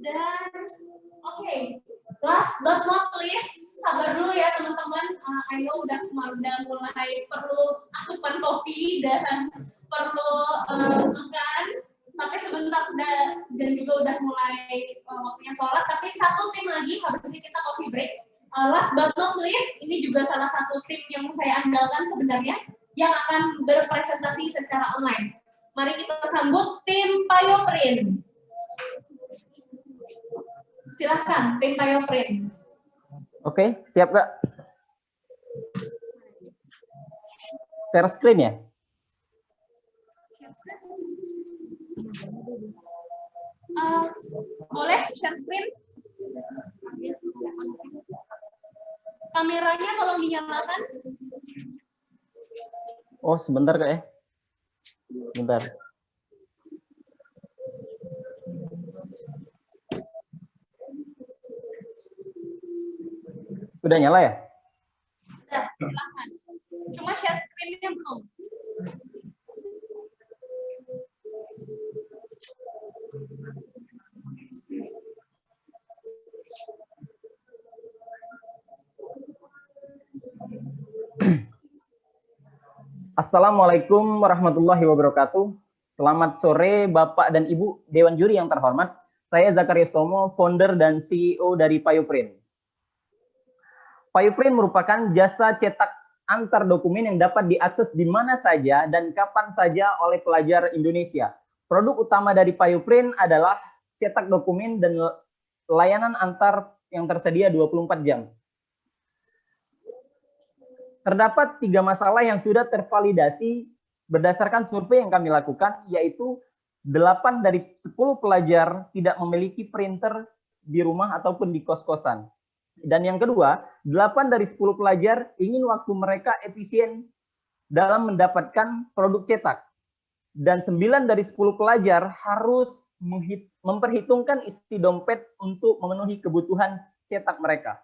Dan oke, last but not least, sabar dulu ya teman-teman. I know udah mulai perlu asupan kopi dan perlu makan. Tapi sebentar dan juga udah mulai waktunya sholat. Tapi satu tim lagi, habis ini kita coffee break. Last but not least, ini juga salah satu tim yang saya andalkan sebenarnya, yang akan berpresentasi secara online. Mari kita sambut tim Payoprint. Silahkan, tim Payoprint. Oke, siap Kak. Share screen ya? Boleh share screen? Kameranya tolong dinyalakan. Oh, sebentar Kak ya. Sebentar. Udah nyala ya? Udah, silakan. Cuma share screen-nya belum. Assalamualaikum warahmatullahi wabarakatuh. Selamat sore Bapak dan Ibu Dewan Juri yang terhormat. Saya Zakarias Tomo, founder dan CEO dari Payoprint. Payoprint merupakan jasa cetak antar dokumen yang dapat diakses di mana saja dan kapan saja oleh pelajar Indonesia. Produk utama dari Payoprint adalah cetak dokumen dan layanan antar yang tersedia 24 jam. Terdapat 3 masalah yang sudah tervalidasi berdasarkan survei yang kami lakukan, yaitu 8 dari 10 pelajar tidak memiliki printer di rumah ataupun di kos-kosan. Dan yang kedua, 8 dari 10 pelajar ingin waktu mereka efisien dalam mendapatkan produk cetak. Dan 9 dari 10 pelajar harus memperhitungkan isi dompet untuk memenuhi kebutuhan cetak mereka.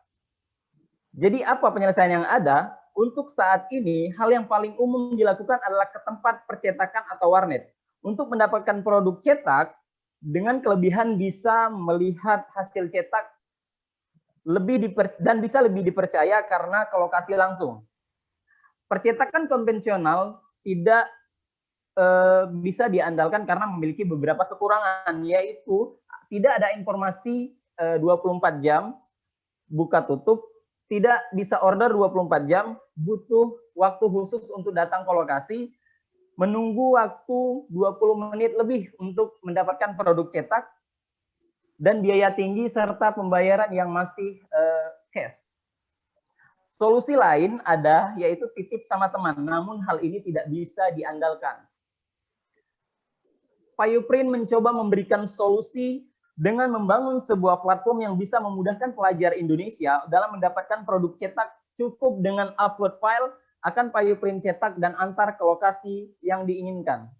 Jadi apa penyelesaian yang ada? Untuk saat ini, hal yang paling umum dilakukan adalah ke tempat percetakan atau warnet. Untuk mendapatkan produk cetak, dengan kelebihan bisa melihat hasil cetak dan bisa lebih dipercaya karena ke lokasi langsung. Percetakan konvensional tidak bisa diandalkan karena memiliki beberapa kekurangan, yaitu tidak ada informasi 24 jam, buka tutup, tidak bisa order 24 jam, butuh waktu khusus untuk datang ke lokasi, menunggu waktu 20 menit lebih untuk mendapatkan produk cetak, dan biaya tinggi serta pembayaran yang masih cash. Solusi lain ada, yaitu titip sama teman, namun hal ini tidak bisa diandalkan. Payoprint mencoba memberikan solusi dengan membangun sebuah platform yang bisa memudahkan pelajar Indonesia dalam mendapatkan produk cetak cukup dengan upload file akan Payoprint cetak dan antar ke lokasi yang diinginkan.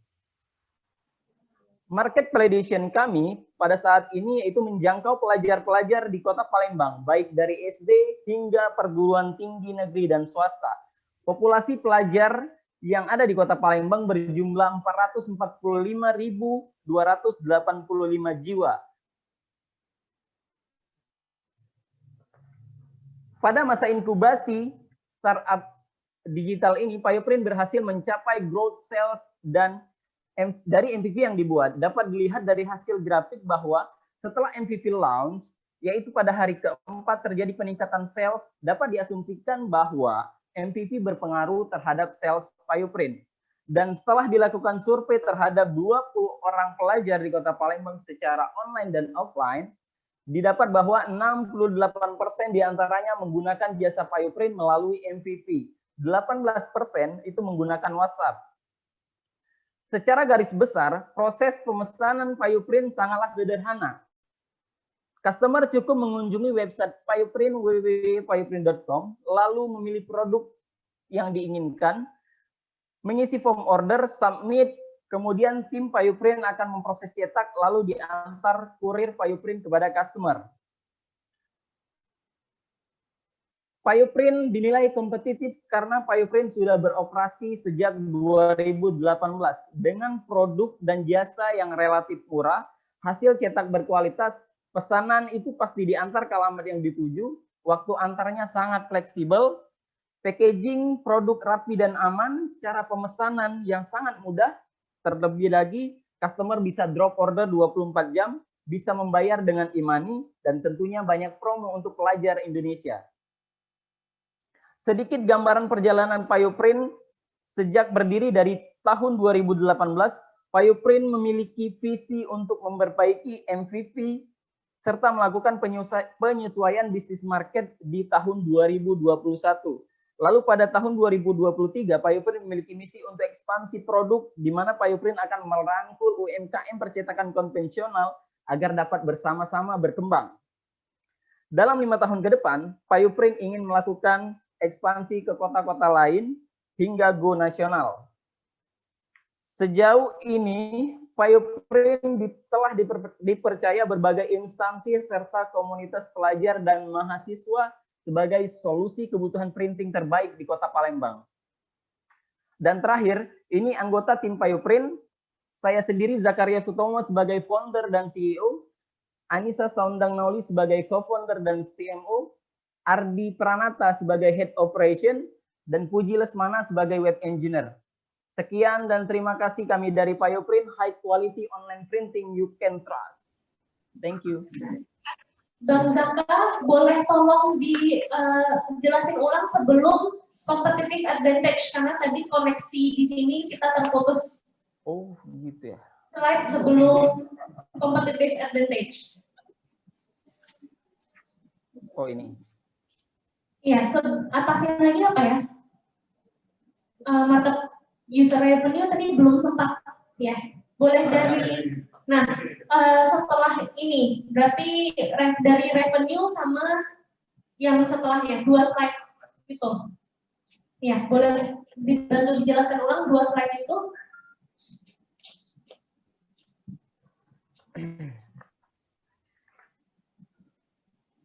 Market validation kami pada saat ini yaitu menjangkau pelajar-pelajar di Kota Palembang, baik dari SD hingga perguruan tinggi negeri dan swasta. Populasi pelajar yang ada di Kota Palembang berjumlah 445.285 jiwa. Pada masa inkubasi startup digital ini, Payoprint berhasil mencapai growth sales dan dari MVP yang dibuat. Dapat dilihat dari hasil grafik bahwa setelah MVP launch, yaitu pada hari keempat terjadi peningkatan sales, dapat diasumsikan bahwa MVP berpengaruh terhadap sales Payoprint. Dan setelah dilakukan survei terhadap 20 orang pelajar di Kota Palembang secara online dan offline, didapat bahwa 68% diantaranya menggunakan jasa Payoprint melalui MVP. 18% itu menggunakan WhatsApp. Secara garis besar, proses pemesanan Payoprint sangatlah sederhana. Customer cukup mengunjungi website Payoprint www.payoprint.com, lalu memilih produk yang diinginkan, mengisi form order, submit, kemudian tim Payoprint akan memproses cetak, lalu diantar kurir Payoprint kepada customer. Payoprint dinilai kompetitif karena Payoprint sudah beroperasi sejak 2018 dengan produk dan jasa yang relatif murah, hasil cetak berkualitas, Pesanan itu pasti diantar ke alamat yang dituju, waktu antarnya sangat fleksibel, packaging produk rapi dan aman, cara pemesanan yang sangat mudah, terlebih lagi customer bisa drop order 24 jam, bisa membayar dengan e-money, dan tentunya banyak promo untuk pelajar Indonesia. Sedikit gambaran perjalanan Payoprint sejak berdiri dari tahun 2018, Payoprint memiliki visi untuk memperbaiki MVP serta melakukan penyesuaian bisnis market di tahun 2021. Lalu pada tahun 2023, Payoprint memiliki misi untuk ekspansi produk di mana Payoprint akan merangkul UMKM percetakan konvensional agar dapat bersama-sama berkembang. Dalam 5 tahun ke depan, Payoprint ingin melakukan ekspansi ke kota-kota lain hingga go nasional. Sejauh ini, Payoprint telah dipercaya berbagai instansi serta komunitas pelajar dan mahasiswa sebagai solusi kebutuhan printing terbaik di Kota Palembang. Dan terakhir, ini anggota tim Payoprint, saya sendiri Zakaria Sutomo sebagai founder dan CEO, Anissa Saundang Nauli sebagai co-founder dan CMO, Ardi Pranata sebagai Head Operation, dan Puji Lesmana sebagai Web Engineer. Sekian dan terima kasih kami dari Payoprint, high quality online printing you can trust. Thank you. Bang Zaka, boleh tolong dijelasin ulang sebelum competitive advantage, karena tadi koneksi di sini kita terputus. Oh, gitu ya. Slide sebelum competitive advantage. Oh, ini. Iya, atasnya lagi apa ya? Market user revenue tadi belum sempat ya. Boleh dari setelah ini berarti dari revenue sama yang setelahnya 2 slide itu. Ya, boleh dibantu dijelaskan ulang 2 slide itu.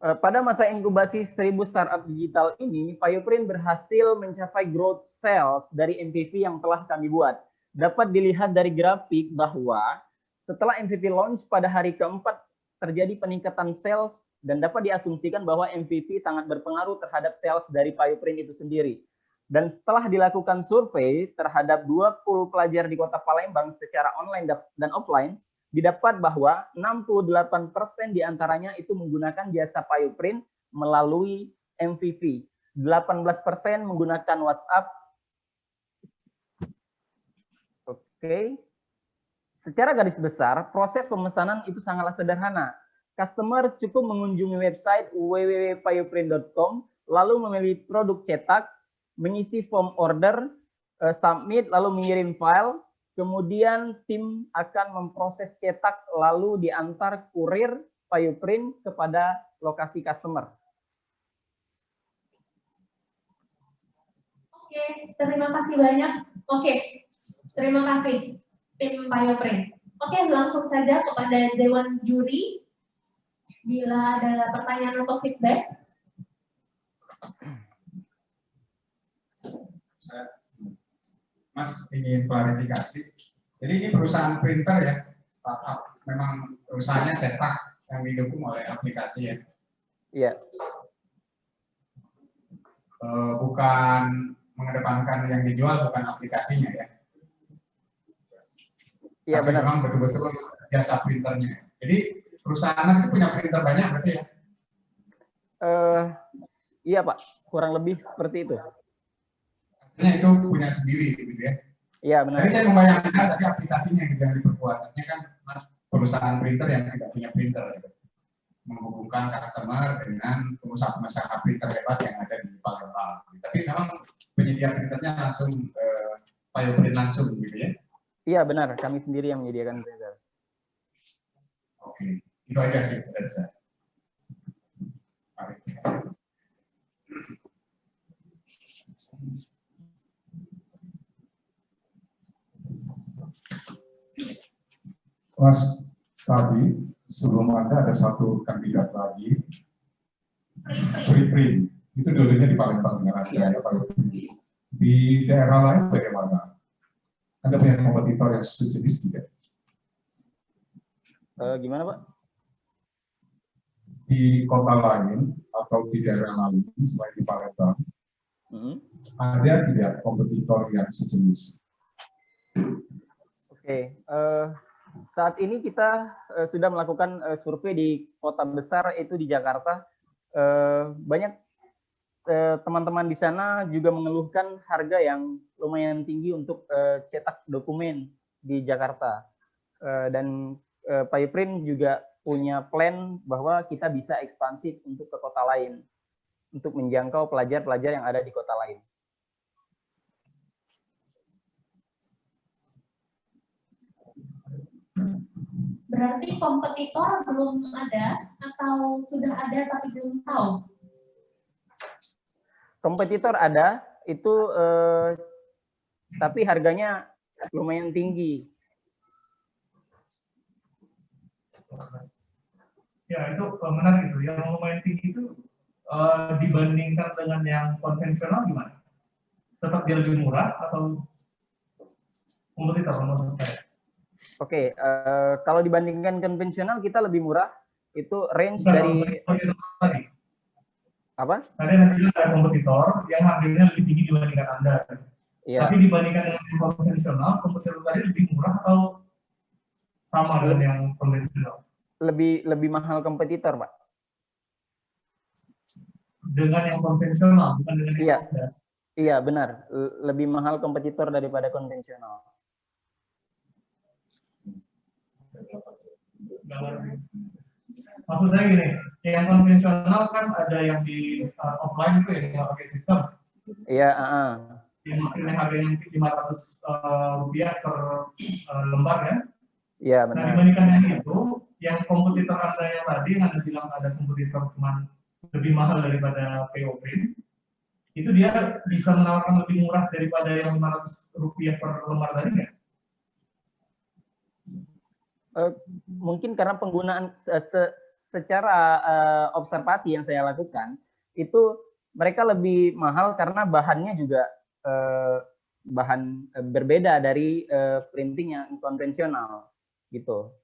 Pada masa inkubasi 1000 startup digital ini, Payoprint berhasil mencapai growth sales dari MVP yang telah kami buat. Dapat dilihat dari grafik bahwa setelah MVP launch pada hari keempat terjadi peningkatan sales dan dapat diasumsikan bahwa MVP sangat berpengaruh terhadap sales dari Payoprint itu sendiri. Dan setelah dilakukan survei terhadap 20 pelajar di Kota Palembang secara online dan offline, didapat bahwa 68% diantaranya itu menggunakan jasa Payoprint melalui MVP. 18% menggunakan WhatsApp. Oke. Secara garis besar, proses pemesanan itu sangatlah sederhana. Customer cukup mengunjungi website www.payoprint.com, lalu memilih produk cetak, mengisi form order, submit, lalu mengirim file. Kemudian tim akan memproses cetak lalu diantar kurir Payoprint kepada lokasi customer. Oke, terima kasih banyak. Oke, terima kasih tim Payoprint. Oke, langsung saja kepada Dewan Juri. Bila ada pertanyaan atau feedback. Mas ingin klarifikasi. Jadi ini perusahaan printer ya, startup. Memang perusahaannya cetak yang didukung oleh aplikasi ya. Iya. Bukan mengedepankan yang dijual, bukan aplikasinya ya. Iya benar. Memang betul-betul jasa printernya. Jadi perusahaan Mas itu punya printer banyak berarti ya? Iya Pak, kurang lebih seperti itu. Artinya itu punya sendiri gitu ya? Iya benar. Jadi saya membayangkan tadi aplikasinya yang diperkuat. Artinya kan Mas perusahaan printer yang tidak punya printer gitu. Menghubungkan customer dengan pengusaha-pengusaha printer hebat yang ada di Palembang. Tapi memang penyedia printernya langsung Payoprint langsung gitu ya? Iya benar, kami sendiri yang menyediakan printer. Oke, itu aja sih dari saya. Mas, tadi sebelum Anda ada satu kandidat lagi, Free Print. Itu dulunya di Palembang dengan Anda, ya, Pak. Di daerah lain bagaimana? Anda punya kompetitor yang sejenis tidak? Gimana Pak? di kota lain atau di daerah lain selain di Palembang, ada tidak kompetitor yang sejenis? Oke, saat ini kita sudah melakukan survei di kota besar, itu di Jakarta. Banyak teman-teman di sana juga mengeluhkan harga yang lumayan tinggi untuk cetak dokumen di Jakarta. Dan Payprint juga punya plan bahwa kita bisa ekspansif untuk ke kota lain, untuk menjangkau pelajar-pelajar yang ada di kota lain. Berarti kompetitor belum ada atau sudah ada tapi belum tahu? Kompetitor ada, itu tapi harganya lumayan tinggi. Ya, itu menarik itu. Yang lumayan tinggi itu dibandingkan dengan yang konvensional gimana? Tetap dia lebih murah atau kompetitor menurut saya? Oke, kalau dibandingkan konvensional kita lebih murah. Itu range Bukan, dari tadi. apa? Tadi nanti ada kompetitor yang harganya lebih tinggi dibandingkan Anda. Iya. Tapi dibandingkan dengan yang konvensional, kompetitor tadi lebih murah atau sama dengan yang konvensional? Lebih mahal kompetitor, Pak. Dengan yang konvensional, bukan dengan yang Anda. Iya, benar. Lebih mahal kompetitor daripada konvensional. Maksud saya gini, yang konvensional kan ada yang di offline itu yang pakai sistem. Iya, Yang harganya Rp500 per lembar ya. Iya, Nah, benar. dibandingkan yang itu, yang kompetitor Anda yang tadi, yang Anda bilang ada kompetitor cuma lebih mahal daripada POP, itu dia bisa menawarkan lebih murah daripada yang Rp500 per lembar tadi nggak? Mungkin karena penggunaan secara observasi yang saya lakukan, itu mereka lebih mahal karena bahannya juga bahan berbeda dari printing yang konvensional, gitu.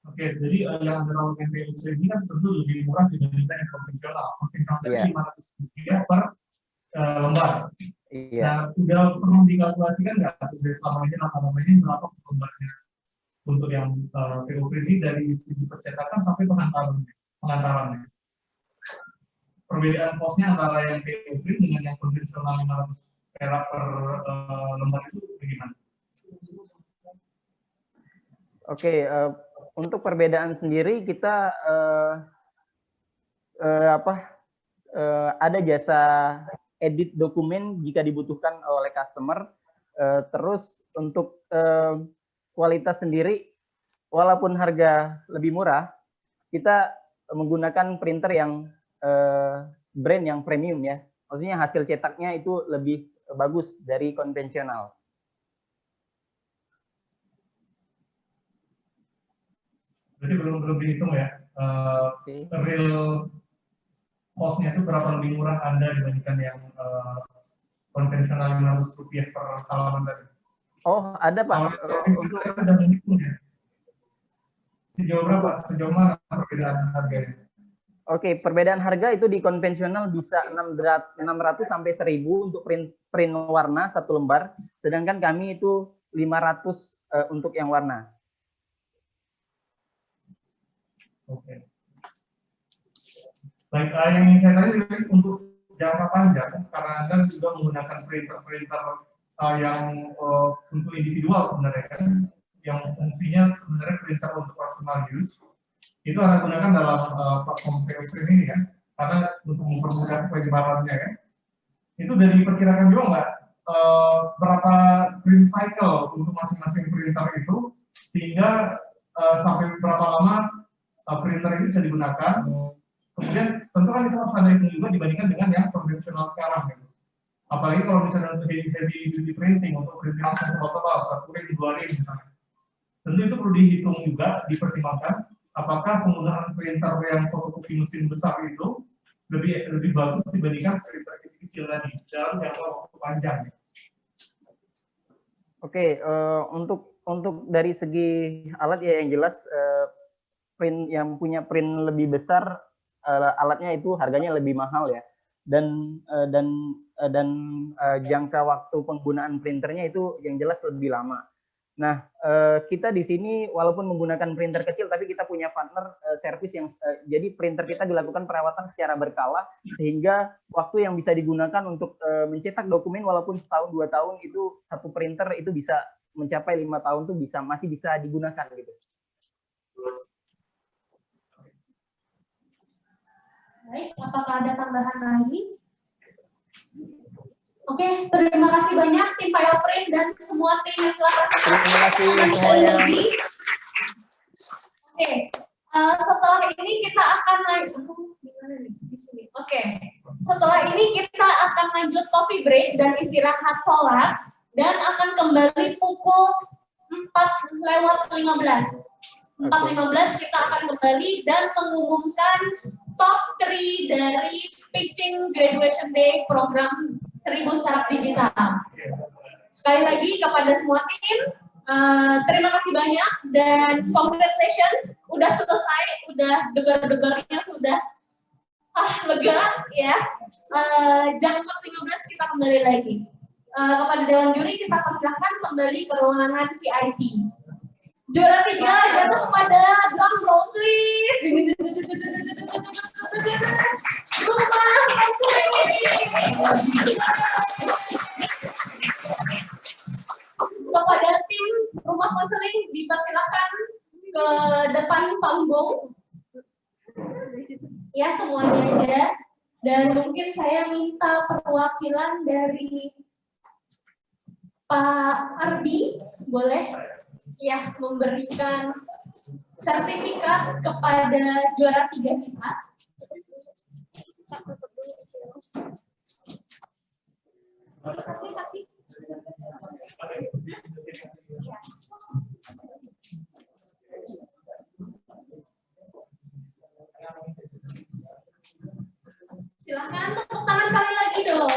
Oke, jadi yang anda lakukan POC ini kan tentu lebih murah dibandingkan yang konvensional. Konvensional tadi Rp500 per lembar. Iya. Nah, sudah perlu dikalkulasikan nggak selama ini namanya berapa lembarnya untuk yang POP ini dari segi percetakan sampai pengantarannya. Perbedaan kosnya antara yang POP dengan yang konvensional Rp500 per lembar itu bagaimana? Oke, untuk perbedaan sendiri kita ada jasa edit dokumen jika dibutuhkan oleh customer. Terus untuk kualitas sendiri, walaupun harga lebih murah, kita menggunakan printer yang brand yang premium ya. Maksudnya hasil cetaknya itu lebih bagus dari konvensional. Jadi belum dihitung ya, real cost-nya itu berapa lebih murah Anda dibandingkan yang konvensional Rp500 per halaman tadi? Oh, ada Pak. Untuk ada menghitung ya. Sejauh berapa? Sejauh mana perbedaan harganya? Oke, perbedaan harga itu di konvensional bisa 600 sampai 1.000 untuk print warna satu lembar, sedangkan kami itu 500 untuk yang warna. Oke. Baik, yang ingin saya tanya untuk jangka panjang, karena Anda juga menggunakan printer yang untuk individual sebenarnya kan, yang fungsinya sebenarnya printer untuk personal use, itu Anda gunakan dalam platform POC ini kan, karena untuk mempermudah penyebarannya kan. Itu udah diperkirakan juga nggak berapa print cycle untuk masing-masing printer itu, sehingga sampai berapa lama printer ini bisa digunakan. Kemudian tentu kan itu harus Anda hitung juga dibandingkan dengan yang konvensional sekarang gitu. Apalagi kalau misalnya untuk heavy duty printing, untuk printing langsung tebal-tebal, 1 ring, 2 ring misalnya. Tentu itu perlu dihitung juga, dipertimbangkan apakah penggunaan printer yang fotokopi mesin besar itu lebih bagus dibandingkan printer kecil-kecil tadi dalam jangka waktu panjang. Oke, untuk dari segi alat ya yang jelas print yang punya print lebih besar, alatnya itu harganya lebih mahal ya. Dan jangka waktu penggunaan printernya itu yang jelas lebih lama. Nah, kita di sini walaupun menggunakan printer kecil, tapi kita punya partner service yang jadi printer kita dilakukan perawatan secara berkala, sehingga waktu yang bisa digunakan untuk mencetak dokumen walaupun setahun 2 tahun itu satu printer itu bisa mencapai 5 tahun tuh masih bisa digunakan gitu. Baik, apakah ada tambahan lagi? Oke, terima kasih banyak tim Payoprint dan semua tim yang telah Terima kasih semuanya. Oke, setelah ini kita akan lanjut. Oke, setelah ini kita akan lanjut coffee break dan istirahat sholat dan akan kembali pukul 4:15. 4:15 kita akan kembali dan mengumumkan top 3 dari Pitching Graduation Day program 1000 Startup Digital. Sekali lagi kepada semua tim, terima kasih banyak dan congratulations, udah selesai, udah debar-debarnya sudah lega ya. Jam 4:15 kita kembali lagi. Kepada Dewan Juri kita persilahkan kembali ke ruangan VIP. Juara 3 jatuh kepada drum roll please. Kepada tim rumah konseling dipersilakan ke depan panggung. Ya semuanya aja. Dan mungkin saya minta perwakilan dari Pak Arbi, boleh? Ya, memberikan sertifikat kepada juara 3 kita. Kasih. Silahkan tepuk tangan sekali lagi dong.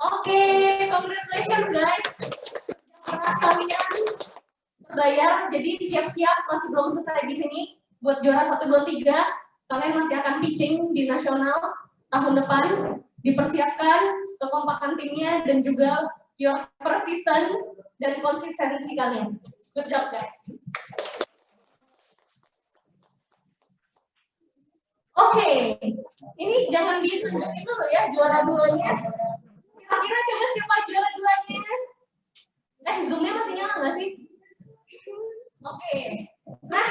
Oke, congratulations guys. Kalian terbayar, jadi siap-siap masih belum selesai di sini. Buat juara 1, 2, 3, kalian masih akan pitching di nasional tahun depan. Dipersiapkan kekompakan timnya dan juga your persistence dan konsistensi kalian. Good job guys. Oke, ini jangan ditunjukin dulu ya juara 2-nya. Kira-kira coba siapa juara 2-nya? Zoom-nya masih nyala nggak sih? Oke. Nah,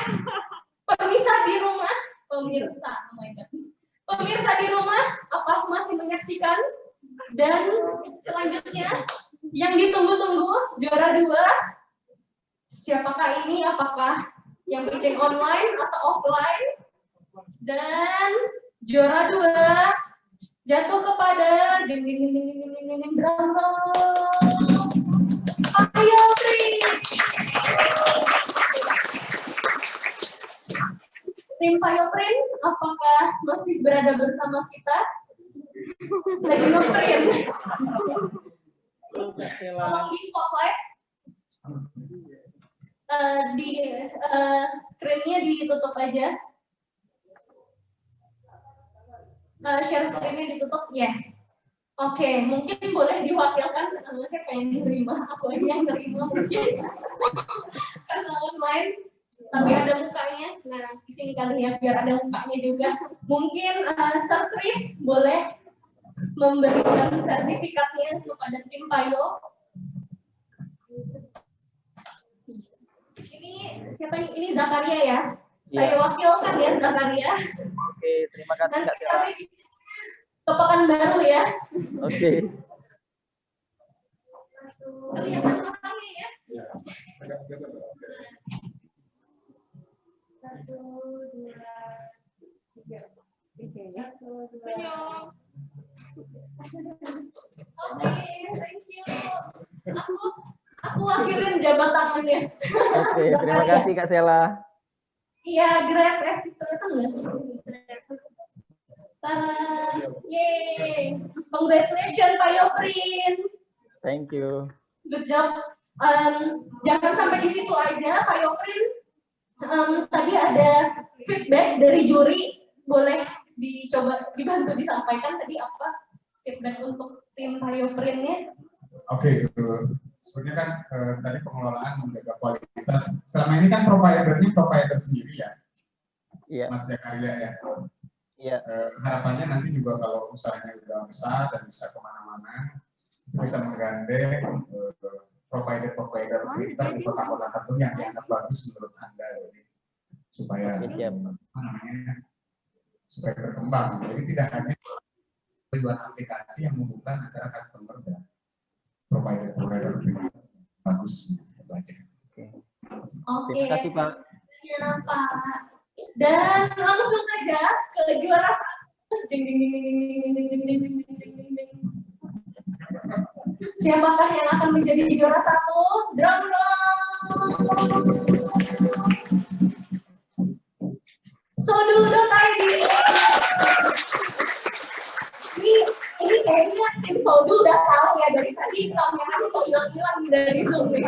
pemirsa di rumah, oh my God. Pemirsa di rumah, apa masih menyaksikan? Dan selanjutnya, yang ditunggu-tunggu, juara 2. Siapakah ini? Apakah yang pitching online atau offline? Dan juara 2 jatuh kepada drum roll. Ayo, tim Payoprint, apakah masih berada bersama kita? Lagi nge-print. Tolong di spotlight. Di screen-nya ditutup aja. Share screen-nya ditutup, yes. Oke, mungkin boleh diwakilkan, saya pengen nerima, aku aja yang nerima mungkin. Karena online, tapi ada mukanya. Nah, di sini kali ya, biar ada mukanya juga. Mungkin Sertris boleh memberikan sertifikatnya kepada tim Payo. Ini siapa nih? Ini Zakaria ya? Saya wakilkan ya Zakaria. Oke, terima kasih Kak Sela. Ke Pekanbaru ya. Oke. Kelihatan orangnya ya. 1, 2, 3. Oke, thank you. Aku wakilin jabat tangannya. Oke, terima kasih Kak Sela. Iya, grab ternyata enggak. Yay! Congratulations Pak Yoprin. Thank you. Good job. Jangan sampai di situ aja Pak Yoprin. Tadi ada feedback dari juri, boleh dibantu disampaikan tadi apa feedback untuk tim Pak Yoprinnya? Oke, sebenarnya kan tadi pengelolaan menjaga kualitas. Selama ini kan provider sendiri ya, Mas Jakaria ya. Iya. Harapannya nanti juga kalau usahanya udah besar dan bisa kemana-mana, bisa menggandeng provider printer di kota-kota tertentu yang dianggap bagus menurut Anda, jadi supaya supaya berkembang. Jadi tidak hanya tujuan aplikasi yang menghubungkan antara customer dan provider printer bagus. Oke. Terima kasih Pak. Ya, Pak. Dan langsung aja ke juara satu. Ding, ding, ding, ding, ding, ding, ding, ding, ding, ding, ding, ding. Siapakah yang akan menjadi juara satu? Drum roll. Sodu.id. Ini kayaknya tim Sodu udah tahu ya dari tadi kameranya kok hilang dari Zoom nih.